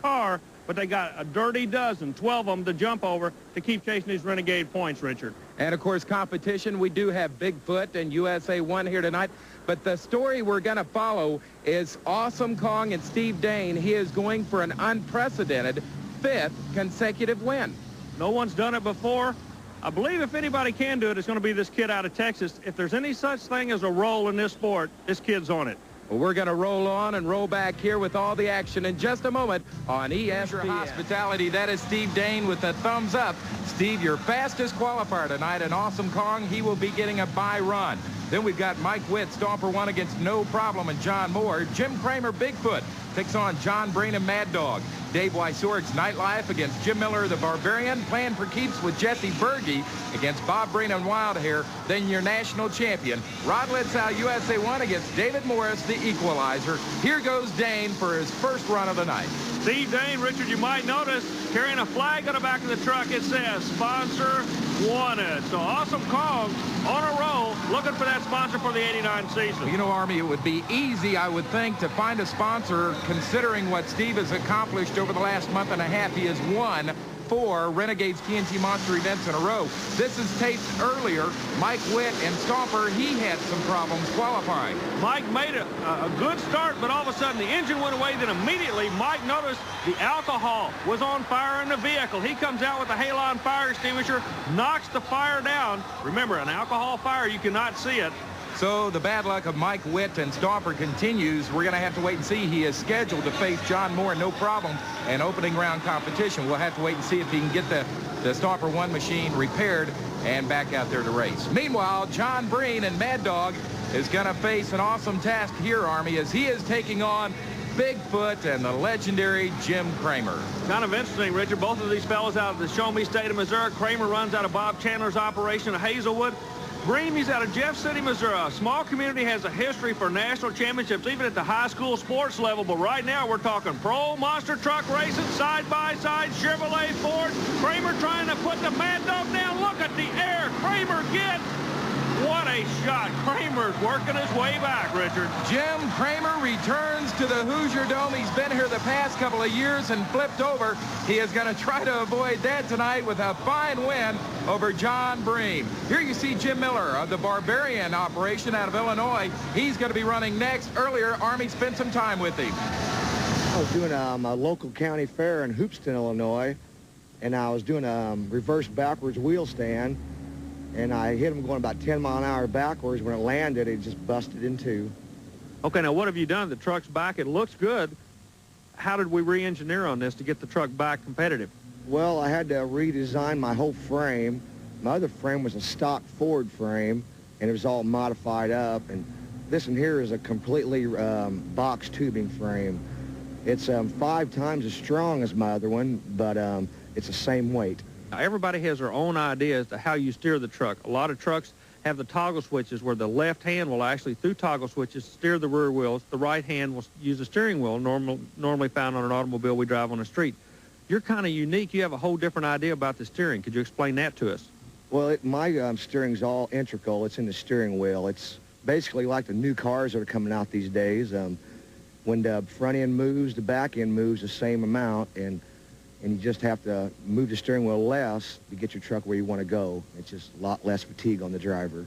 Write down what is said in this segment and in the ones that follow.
car, but they got a dirty dozen, 12 of them to jump over to keep chasing these Renegade points, Richard. And, of course, competition. We do have Bigfoot and USA 1 here tonight. But the story we're going to follow is Awesome Kong and Steve Dane. He is going for an unprecedented 5th consecutive win. No one's done it before. I believe if anybody can do it, it's going to be this kid out of Texas. If there's any such thing as a roll in this sport, this kid's on it. Well, we're going to roll on and roll back here with all the action in just a moment on ESPN. Hospitality, that is Steve Dane with a thumbs up. Steve, your fastest qualifier tonight, and Awesome Kong, he will be getting a bye run. Then we've got Mike Witt, Stomper 1 against No Problem, and John Moore. Jim Kramer, Bigfoot, takes on John Breen and Mad Dog. Dave Wysork's Nightlife against Jim Miller, the Barbarian. Playing for keeps with Jesse Berge against Bob Breen and Wild Hair. Then your national champion, Rod Litzow, USA 1 against David Morris, the Equalizer. Here goes Dane for his first run of the night. Steve Dane, Richard, you might notice, carrying a flag on the back of the truck. It says, sponsor wanted. So Awesome Kong on a roll, looking for that sponsor for the '89 season. Well, you know, Army, it would be easy, I would think, to find a sponsor considering what Steve has accomplished over the last month and a half. He has won 4 Renegade's TNT Monster events in a row. This is taped earlier. Mike Witt and Stomper, he had some problems qualifying. Mike made a good start, but all of a sudden the engine went away. Then immediately Mike noticed the alcohol was on fire in the vehicle. He comes out with a halon fire extinguisher, knocks the fire down. Remember, an alcohol fire, you cannot see it. So the bad luck of Mike Witt and Stomper continues. We're going to have to wait and see. He is scheduled to face John Moore, No Problem, in opening round competition. We'll have to wait and see if he can get the Stomper 1 machine repaired and back out there to race. Meanwhile, John Breen and Mad Dog is going to face an awesome task here, Army, as he is taking on Bigfoot and the legendary Jim Kramer. Kind of interesting, Richard. Both of these fellows out of the Show Me State of Missouri. Kramer runs out of Bob Chandler's operation at Hazelwood. Breen, he's out of Jeff City, Missouri. A small community, has a history for national championships, even at the high school sports level. But right now, we're talking pro monster truck racing, side-by-side, Chevrolet, Ford. Kramer trying to put the Mad Dog down. Look at the air. Kramer gets. What a shot. Kramer's working his way back, Richard. Jim Kramer returns to the Hoosier Dome. He's been here the past couple of years and flipped over. He is going to try to avoid that tonight with a fine win over John Breen. Here you see Jim Miller of the Barbarian operation out of Illinois. He's going to be running next. Earlier, Army spent some time with him. I was doing a local county fair in Hoopston, Illinois, and I was doing a reverse backwards wheel stand. And I hit him going about 10 mile an hour backwards. When it landed, it just busted in two. Okay, now what have you done? The truck's back. It looks good. How did we re-engineer on this to get the truck back competitive? Well, I had to redesign my whole frame. My other frame was a stock Ford frame, and it was all modified up. And this one here is a completely box tubing frame. It's 5 times as strong as my other one, but it's the same weight. Everybody has their own idea as to how you steer the truck. A lot of trucks have the toggle switches where the left hand will actually, through toggle switches, steer the rear wheels. The right hand will use the steering wheel, normally found on an automobile we drive on the street. You're kind of unique. You have a whole different idea about the steering. Could you explain that to us? Well, my steering's all integral. It's in the steering wheel. It's basically like the new cars that are coming out these days. When the front end moves, the back end moves the same amount, and you just have to move the steering wheel less to get your truck where you want to go. It's just a lot less fatigue on the driver.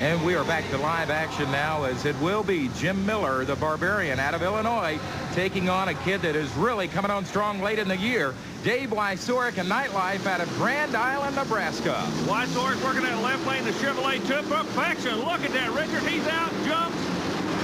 And we are back to live action now, as it will be Jim Miller, the Barbarian out of Illinois, taking on a kid that is really coming on strong late in the year, Dave Wysork and Nightlife out of Grand Island, Nebraska. Wysork's working that left lane, the Chevrolet to perfection. Look at that, Richard. He's out, jumps.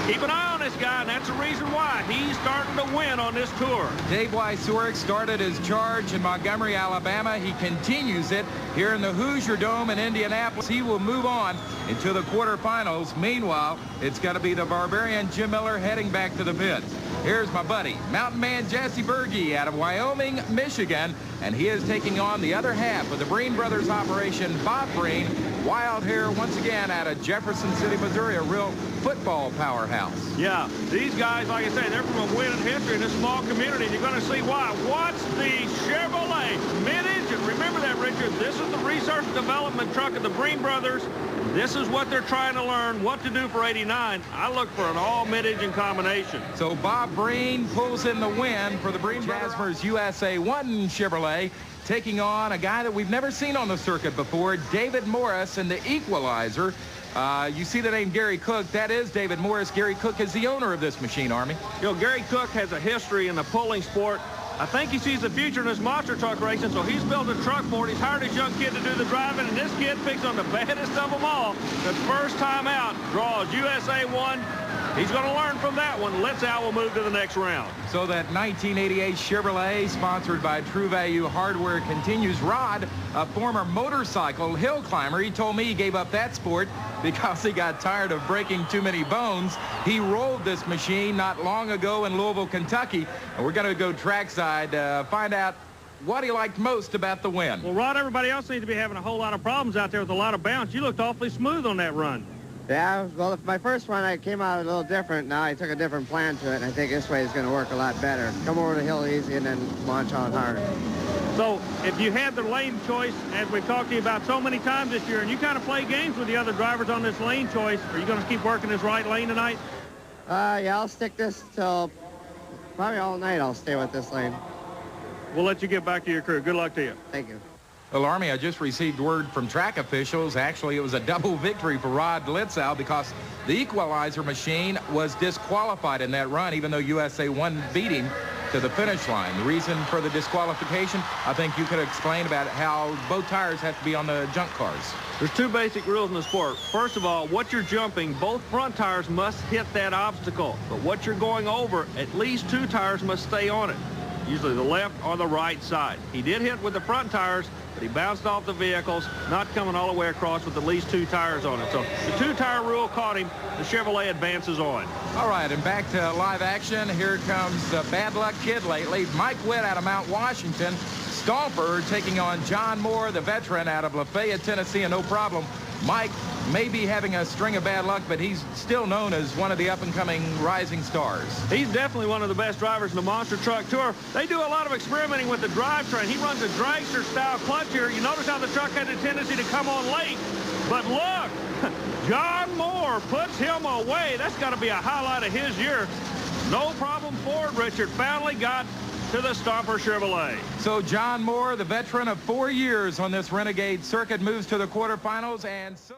Keep an eye on this guy, and that's the reason why he's starting to win on this tour. Dave Wysork started his charge in Montgomery, Alabama. He continues it here in the Hoosier Dome in Indianapolis. He will move on into the quarterfinals. Meanwhile, it's going to be the Barbarian Jim Miller heading back to the pits. Here's my buddy, Mountain Man Jesse Berge out of Wyoming, Michigan, and he is taking on the other half of the Breen Brothers operation, Bob Breen. Wild Hair once again out of Jefferson City, Missouri, a real football powerhouse. Yeah, these guys, like I say, they're from a winning history in this small community. You're going to see why. What's the Chevrolet mid-engine? Remember that, Richard. This is the research and development truck of the Breen Brothers. This is what they're trying to learn, what to do for 89. I look for an all mid-engine combination. So Bob Breen pulls in the win for the Breen Jasmers USA 1 Chevrolet, taking on a guy that we've never seen on the circuit before, David Morris in the Equalizer. You see the name Gary Cook. That is David Morris. Gary Cook is the owner of this machine, Army. You know, Gary Cook has a history in the pulling sport. I think he sees the future in this monster truck racing, so he's built a truck for it. He's hired his young kid to do the driving, and this kid picks on the baddest of them all. The first time out, draws USA 1. He's going to learn from that one. Let's Al will move to the next round. So that 1988 Chevrolet, sponsored by True Value Hardware, continues. Rod, a former motorcycle hill climber, he told me he gave up that sport because he got tired of breaking too many bones. He rolled this machine not long ago in Louisville, Kentucky, and we're going to go trackside to find out what he liked most about the win. Well, Rod, everybody else seems to be having a whole lot of problems out there with a lot of bounce. You looked awfully smooth on that run. Yeah, well, my first one, I came out a little different. Now I took a different plan to it, and I think this way is going to work a lot better. Come over the hill easy and then launch on hard. So if you had the lane choice, as we've talked to you about so many times this year, and you kind of play games with the other drivers on this lane choice, are you going to keep working this right lane tonight? Yeah, I'll stick this till probably all night. I'll stay with this lane. We'll let you get back to your crew. Good luck to you. Thank you. Well, Army, I just received word from track officials. Actually, it was a double victory for Rod Litzow because the Equalizer machine was disqualified in that run, even though USA 1 beat him to the finish line. The reason for the disqualification, I think you could explain about how both tires have to be on the junk cars. There's two basic rules in the sport. First of all, what you're jumping, both front tires must hit that obstacle. But what you're going over, at least two tires must stay on it, usually the left or the right side. He did hit with the front tires, but he bounced off the vehicles, not coming all the way across with at least two tires on it. So the two-tire rule caught him. The Chevrolet advances on. All right, and back to live action. Here comes the bad luck kid lately, Mike Witt out of Mount Washington. Stomper taking on John Moore, the veteran out of Lafayette, Tennessee, and no problem. Mike may be having a string of bad luck, but he's still known as one of the up-and-coming rising stars. He's definitely one of the best drivers in the Monster Truck Tour. They do a lot of experimenting with the drivetrain. He runs a dragster-style clutch here. You notice how the truck had a tendency to come on late. But look, John Moore puts him away. That's got to be a highlight of his year. No problem for it. Richard finally got to the Stomper Chevrolet. So John Moore, the veteran of 4 years on this Renegade circuit, moves to the quarterfinals, and so